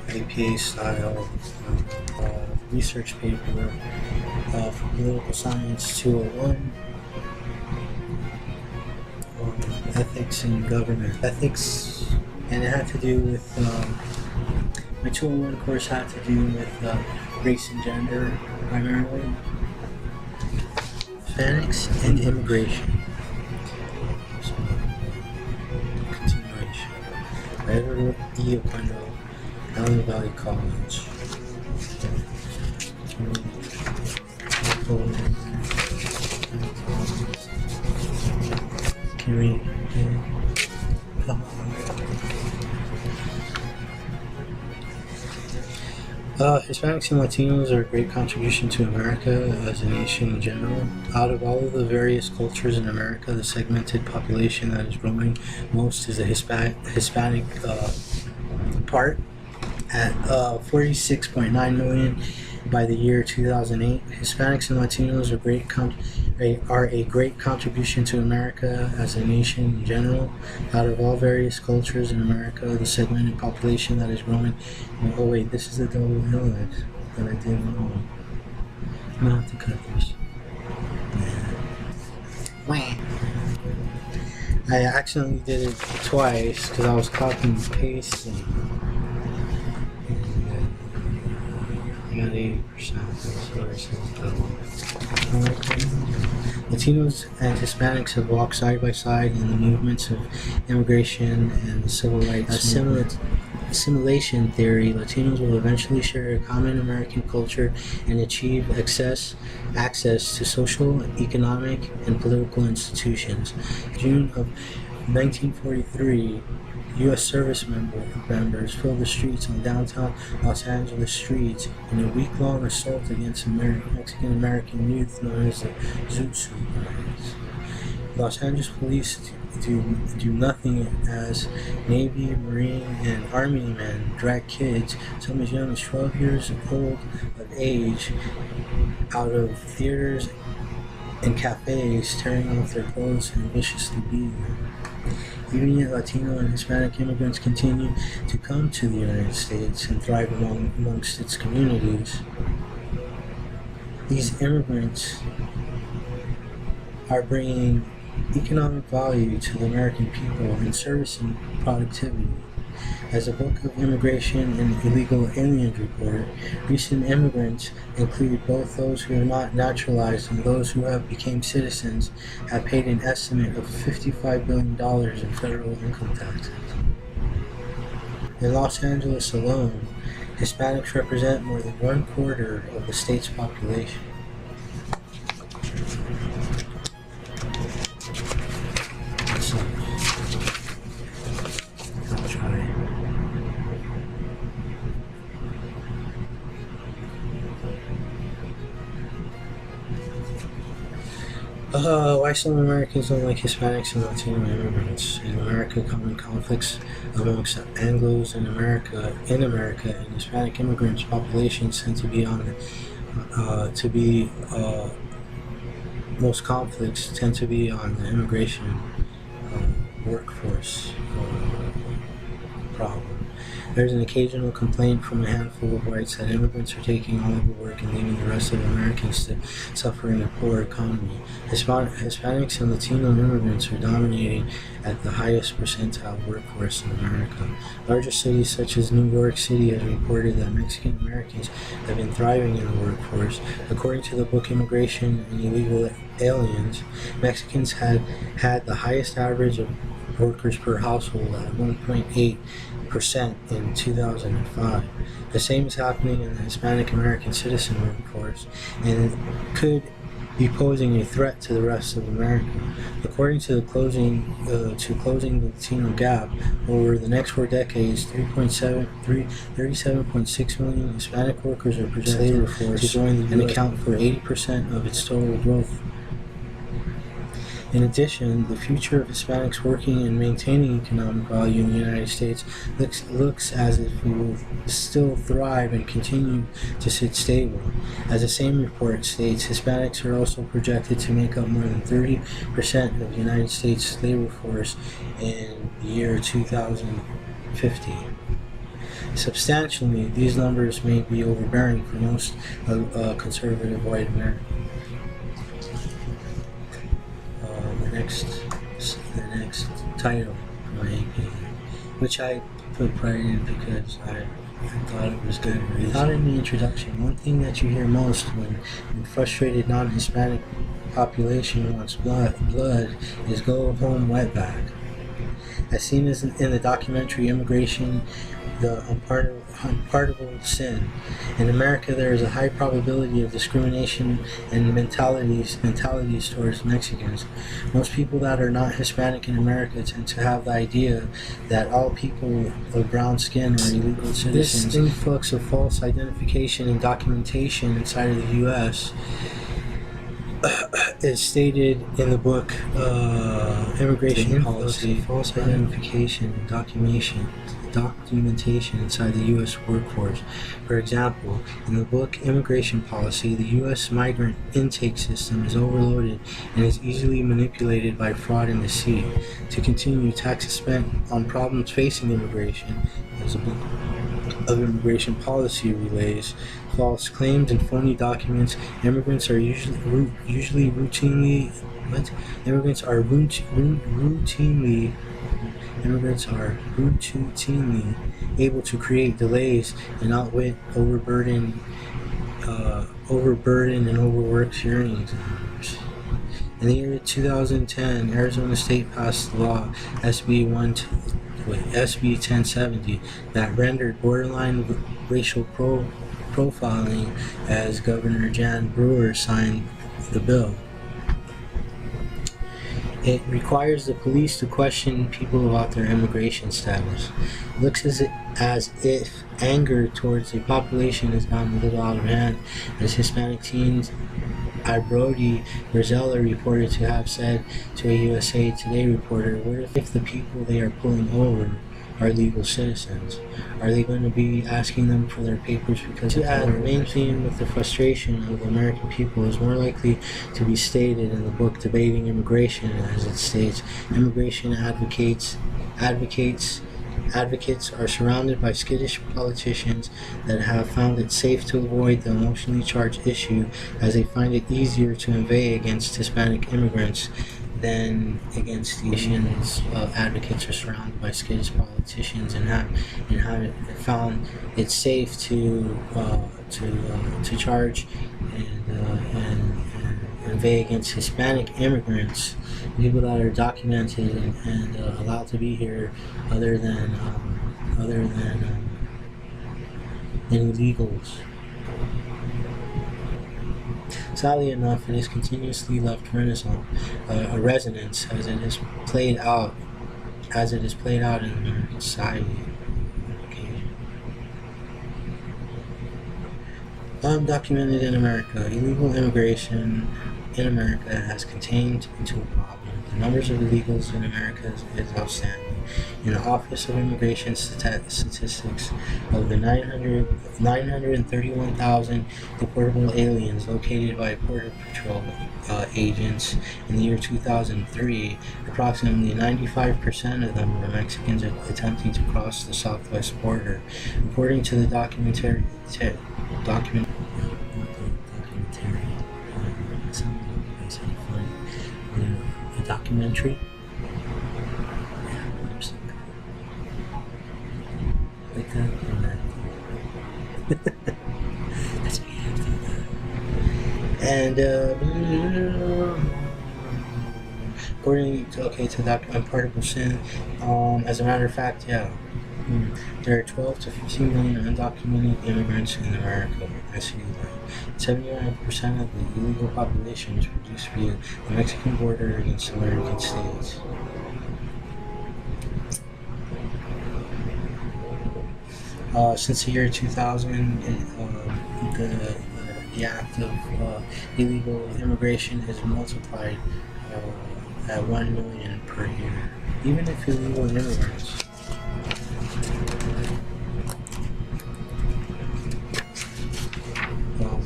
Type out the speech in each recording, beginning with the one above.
APA style research paper for Political Science 201 on ethics in government. Ethics, and it had to do with, my 201 course had to do with race and gender primarily, Hispanics, and immigration. So, continuation. Edward E. O'Connell, Allen Valley College. Can we Hispanics and Latinos are a great contribution to America as a nation in general. Out of all of the various cultures in America, the segmented population that is growing most is the Hispanic part at 46.9 million by the year 2008. Hispanics and Latinos are a great contribution to America as a nation in general. Out of all various cultures in America, the segmented population that is growing. Oh wait, this is the double hill that I did wrong. I'm gonna have to cut this. I accidentally did it twice because I was copying and pasting. I got 80%. Latinos and Hispanics have walked side by side in the movements of immigration and the civil rights movement. Assimilation theory, Latinos will eventually share a common American culture and achieve access to social, economic, and political institutions. June of 1943, U.S. service members filled the streets on downtown Los Angeles streets in a week-long assault against Mexican-American youth known as the Zoot Suit Riots. Los Angeles police do nothing as Navy, Marine, and Army men drag kids, some as young as 12 years old of age, out of theaters and cafes, tearing off their clothes and viciously beating them. Even yet, Latino and Hispanic immigrants continue to come to the United States and thrive amongst its communities. These immigrants are bringing economic value to the American people and servicing productivity. As a Book of Immigration and Illegal Aliens report, recent immigrants include both those who are not naturalized and those who have become citizens, have paid an estimate of $55 billion in federal income taxes. In Los Angeles alone, Hispanics represent more than 1/4 of the state's population. Why some Americans don't like Hispanics and Latino immigrants. In America, common conflicts amongst Anglos in America and Hispanic immigrants populations tend to be most conflicts tend to be on the immigration workforce problem. There's an occasional complaint from a handful of whites that immigrants are taking all of the work and leaving the rest of Americans to suffer in a poor economy. Hispanics and Latino immigrants are dominating at the highest percentile workforce in America. Larger cities such as New York City have reported that Mexican Americans have been thriving in the workforce. According to the book Immigration and Illegal Aliens, Mexicans had the highest average of workers per household at 1.8% in 2005. The same is happening in the Hispanic American citizen workforce, and it could be posing a threat to the rest of America. According to closing the Latino gap, over the next 4 decades, 37.6 million Hispanic workers are projected to join and account for 80% of its total growth. In addition, the future of Hispanics working and maintaining economic value in the United States looks as if we will still thrive and continue to sit stable. As the same report states, Hispanics are also projected to make up more than 30% of the United States labor force in the year 2050. Substantially, these numbers may be overbearing for most conservative white Americans. The next title, my AP, which I put pride in because I thought it was good. Without in the introduction, one thing that you hear most when frustrated non-Hispanic population wants blood is go home wetback. As seen in the documentary Immigration, the unpardonable sin. In America, there is a high probability of discrimination and mentalities towards Mexicans. Most people that are not Hispanic in America tend to have the idea that all people of brown skin are illegal citizens. This influx of false identification and documentation inside of the U.S. is stated in the book Immigration Policy, False Identification and Documentation inside the U.S. workforce. For example, in the book Immigration Policy, the U.S. migrant intake system is overloaded and is easily manipulated by fraud and deceit. To continue, taxes spent on problems facing immigration, as a book of Immigration Policy relays, false claims and phony documents. Immigrants are routinely able to create delays and outwit overburdened and overworked hearing examiners. In the year 2010, Arizona State passed the law SB 1070 that rendered borderline racial profiling as Governor Jan Brewer signed the bill. It requires the police to question people about their immigration status. It looks as if anger towards the population has gotten a little out of hand, as Hispanic teens Brody Rosella reported to have said to a USA Today reporter, "What if the people they are pulling over are legal citizens? Are they going to be asking them for their papers?" Because the main theme with the frustration of the American people is more likely to be stated in the book Debating Immigration, as it states, immigration advocates are surrounded by skittish politicians that have found it safe to avoid the emotionally charged issue, as they find it easier to inveigh against Hispanic immigrants than against the Asians. Advocates are surrounded by skittish politicians and have found it safe to charge and inveigh against Hispanic immigrants, people that are documented and allowed to be here, other than illegals. Sadly enough, it has continuously left a resonance as it is played out in American society. Undocumented in America, illegal immigration in America has continued into a problem. The numbers of illegals in America is outstanding. In the Office of Immigration Statistics, of the 931,000 deportable aliens located by Border Patrol agents in the year 2003, approximately 95% of them were Mexicans attempting to cross the southwest border. According to the documentary. Like that and that. That's what you have to do. And according to that unpardonable sin, as a matter of fact, there are 12 to 15 million undocumented immigrants in America. I see that 79% of the illegal population is produced via the Mexican border against American states. Since the year 2000, the act of illegal immigration has multiplied at 1 million per year. Even if illegal immigrants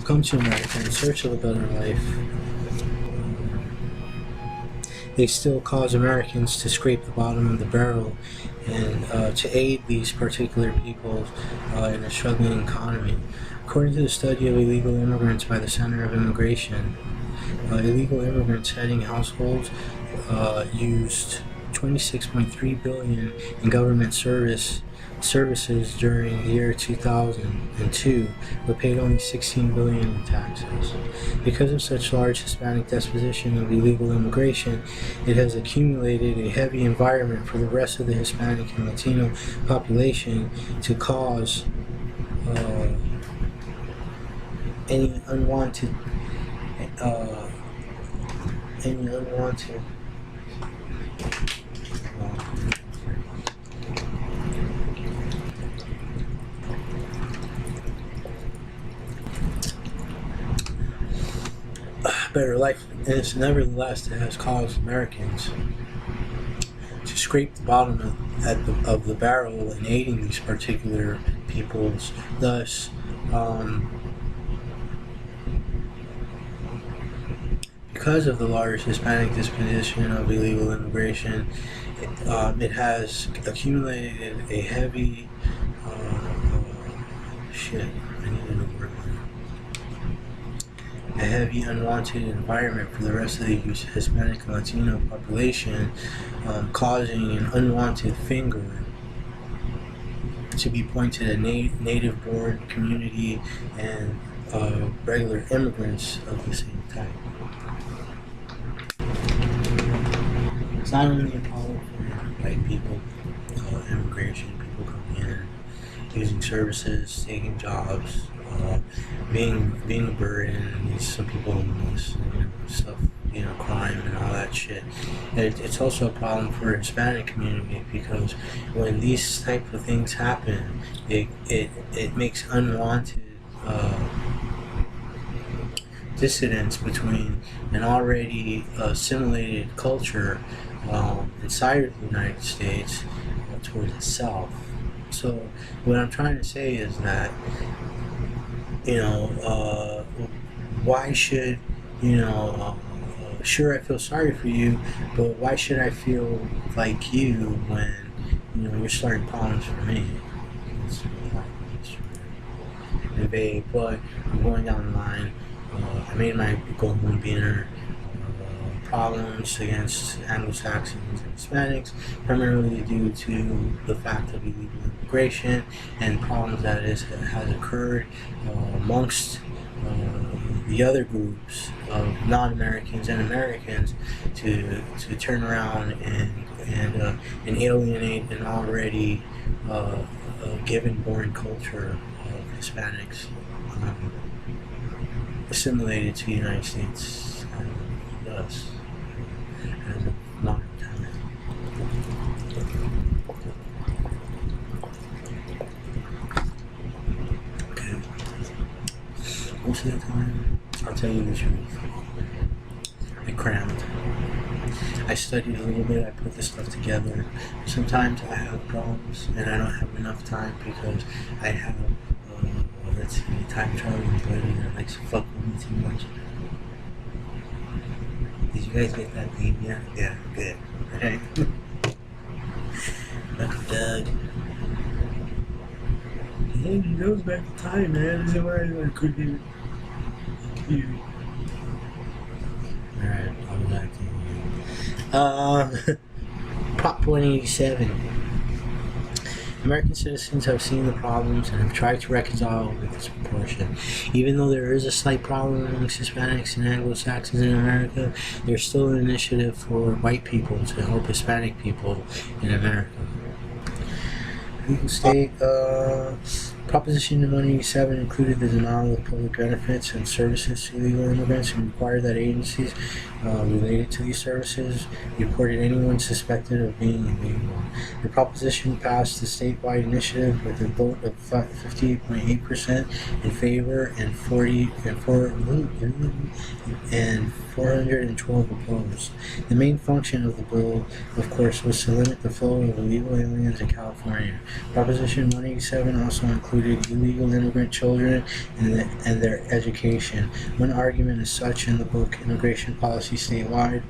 come to America in search of a better life, they still cause Americans to scrape the bottom of the barrel and to aid these particular people in a struggling economy. According to the study of illegal immigrants by the Center of Immigration, illegal immigrants heading households used 26.3 billion in government services during the year 2002, but paid only 16 billion in taxes. Because of such large Hispanic disposition of illegal immigration, it has accumulated a heavy environment for the rest of the Hispanic and Latino population to cause any unwanted better life, and it's nevertheless it has caused Americans to scrape the bottom of the barrel in aiding these particular peoples. Thus, because of the large Hispanic disposition of illegal immigration, it has accumulated a heavy a heavy unwanted environment for the rest of the Hispanic and Latino population, causing an unwanted finger to be pointed at native-born community and regular immigrants of the same type. It's not really a problem for white people, immigration, people coming in, using services, taking jobs, being a burden. Some people homeless, stuff, crime and all that shit. It's also a problem for the Hispanic community, because when these type of things happen, it makes unwanted dissidence between an already assimilated culture inside of the United States towards itself. So what I'm trying to say is that, why should, sure, I feel sorry for you, but why should I feel like you when, you're starting problems for me? It's vague, but I'm going down the line. I made my golden beaner problems against Anglo-Saxons and Hispanics, primarily due to the fact of illegal immigration and problems that has occurred amongst the other groups of non-Americans and Americans to turn around and alienate an already given-born culture of Hispanics assimilated to the United States and us as a modern time. Okay. Most of the time, I'll tell you the truth. I crammed. I studied a little bit, I put this stuff together. Sometimes I have problems and I don't have enough time because I have time traveling buddy that likes to fuck with me too much. Did you guys get that meme yet? Yeah, good. Alright. Fuck Doug. Hey, he goes back in time, man. This is where I could be. Alright, I'll be back to you. Prop 187. American citizens have seen the problems and have tried to reconcile with this proportion. Even though there is a slight problem amongst Hispanics and Anglo-Saxons in America, there's still an initiative for white people to help Hispanic people in America. Legal state, Proposition 187 included the denial of public benefits and services to illegal immigrants and required that agencies related to these services reported anyone suspected of being illegal. The proposition passed the statewide initiative with a vote of 58.8% in favor and 412 opposed. The main function of the bill, of course, was to limit the flow of illegal aliens in California. Proposition 187 also included illegal immigrant children and their education. One argument is such in the book Immigration Policy Statewide.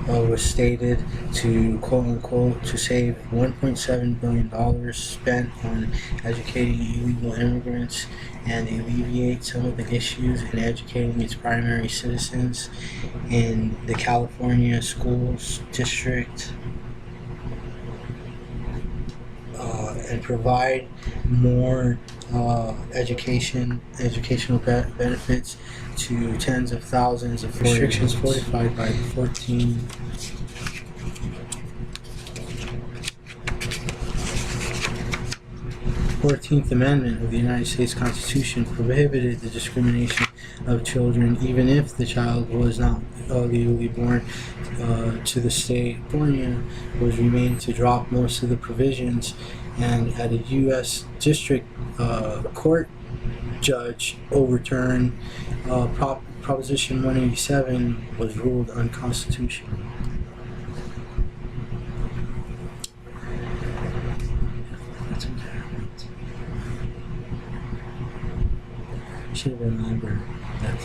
was stated to quote unquote to save $1.7 billion spent on educating illegal immigrants and alleviate some of the issues in educating its primary citizens in the California schools district, and provide more educational benefits to tens of thousands of restrictions fortified by the 14th Amendment of the United States Constitution prohibited the discrimination of children even if the child was not legally born to the state. California was remained to drop most of the provisions, and at a U.S. District Court judge overturned Proposition 187 was ruled unconstitutional. Should remember that.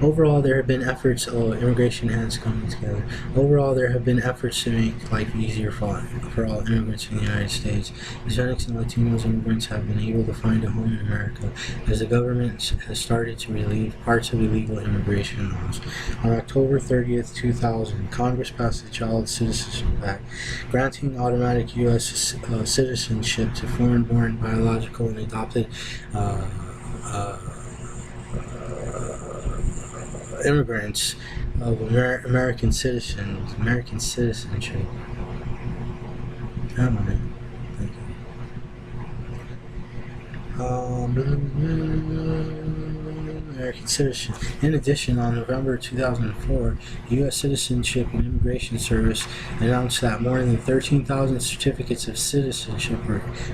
Overall, there have been efforts. Immigration has come together. Overall, there have been efforts to make life easier for all immigrants in the United States. Hispanics and Latinos immigrants have been able to find a home in America as the government has started to relieve parts of illegal immigration laws. On October 30th, 2000, Congress passed the Child Citizenship Act, granting automatic U.S. citizenship to foreign-born, biological, and adopted immigrants of American citizenship. Come on, thank you. American citizen. In addition, on November 2004, the U.S. Citizenship and Immigration Service announced that more than 13,000 certificates of citizenship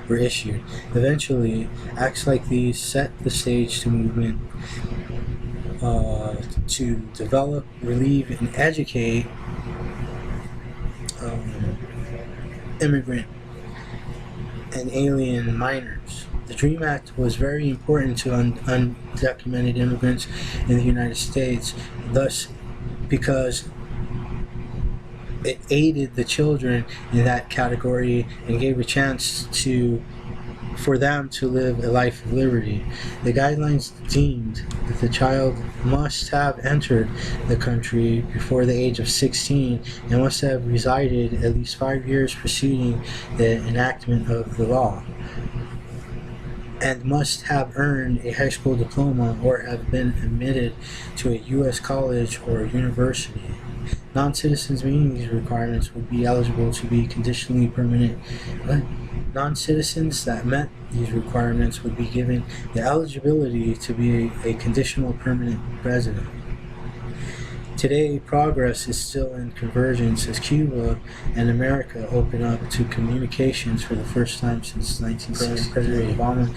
were issued. Eventually, acts like these set the stage to movement to develop, relieve, and educate immigrant and alien minors. The DREAM Act was very important to undocumented immigrants in the United States, thus because it aided the children in that category and gave a chance for them to live a life of liberty. The guidelines deemed that the child must have entered the country before the age of 16 and must have resided at least 5 years preceding the enactment of the law, and must have earned a high school diploma or have been admitted to a U.S. college or university. Non-citizens meeting these requirements would be eligible to be conditionally permanent. Non-citizens that met these requirements would be given the eligibility to be a conditional permanent resident. Today, progress is still in convergence as Cuba and America open up to communications for the first time since 1960. President Obama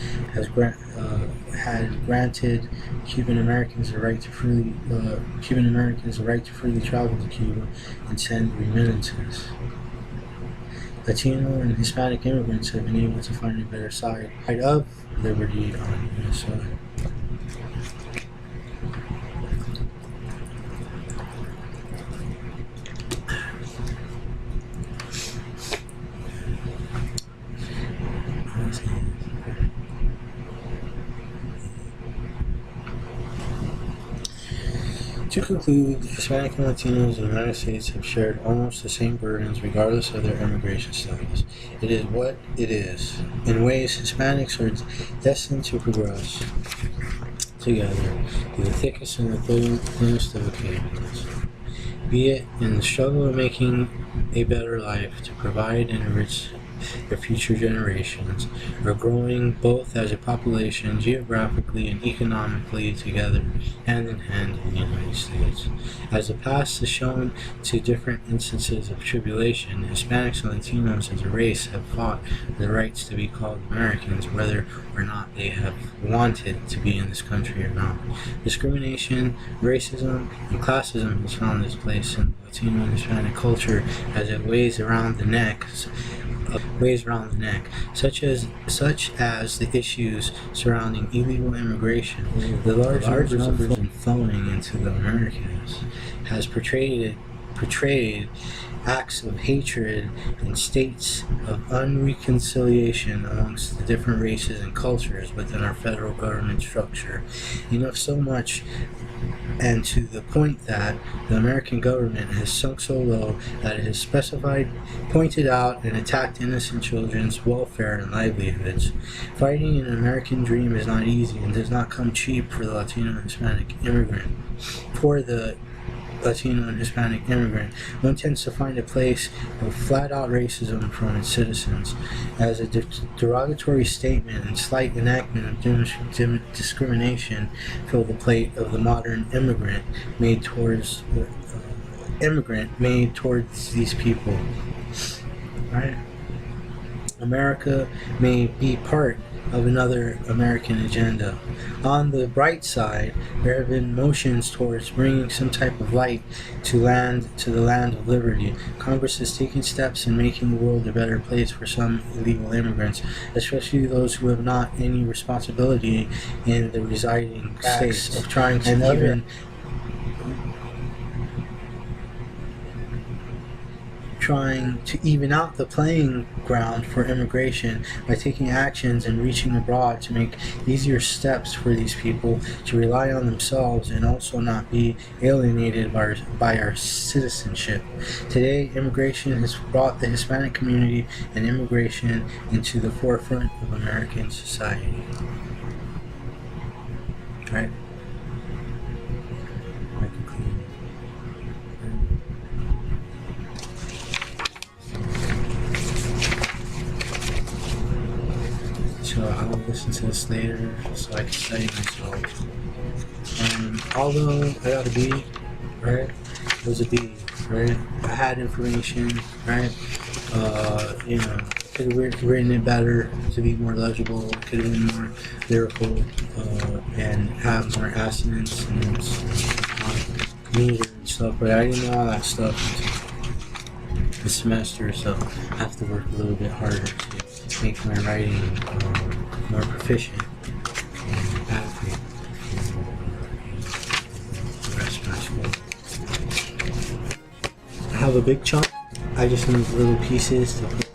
had granted Cuban Americans the right to freely travel to Cuba and send remittances. Latino and Hispanic immigrants have been able to find a better side of liberty on Minnesota. To conclude, Hispanic and Latinos in the United States have shared almost the same burdens regardless of their immigration status. It is what it is. In ways, Hispanics are destined to progress together through the thickest and the thinnest of occasions, be it in the struggle of making a better life to provide and enrich their future generations, or growing both as a population geographically and economically together hand in hand in the United States. As the past has shown to different instances of tribulation, Hispanics and Latinos as a race have fought for the rights to be called Americans, whether or not they have wanted to be in this country or not. Discrimination, racism, and classism has found its place in Latino and Hispanic culture as it weighs around the neck, such as the issues surrounding illegal immigration. The large numbers flowing into the Americas has portrayed it portrayed acts of hatred and states of unreconciliation amongst the different races and cultures within our federal government structure. Enough so much, and to the point that the American government has sunk so low that it has specified, pointed out, and attacked innocent children's welfare and livelihoods. Fighting an American dream is not easy and does not come cheap for the Latino and Hispanic immigrant. One tends to find a place of flat-out racism from its citizens, as a derogatory statement and slight enactment of discrimination fill the plate of the modern immigrant made towards these people. Right? America may be part of another American agenda. On the bright side, there have been motions towards bringing some type of light to the land of liberty. Congress has taken steps in making the world a better place for some illegal immigrants, especially those who have not any responsibility in the residing states, of trying to even out the playing ground for immigration by taking actions and reaching abroad to make easier steps for these people to rely on themselves and also not be alienated by our citizenship. Today, immigration has brought the Hispanic community and immigration into the forefront of American society. Right? So I'll listen to this later so I can study myself. Although I got a B, right? It was a B, right? I had information, right? Could have written it better to be more legible, could have been more lyrical, and have more assonance and meter and stuff, but I didn't know all that stuff until the semester, so I have to work a little bit harder to make my writing more proficient and adequate for the rest of my school. I have a big chunk. I just need little pieces to put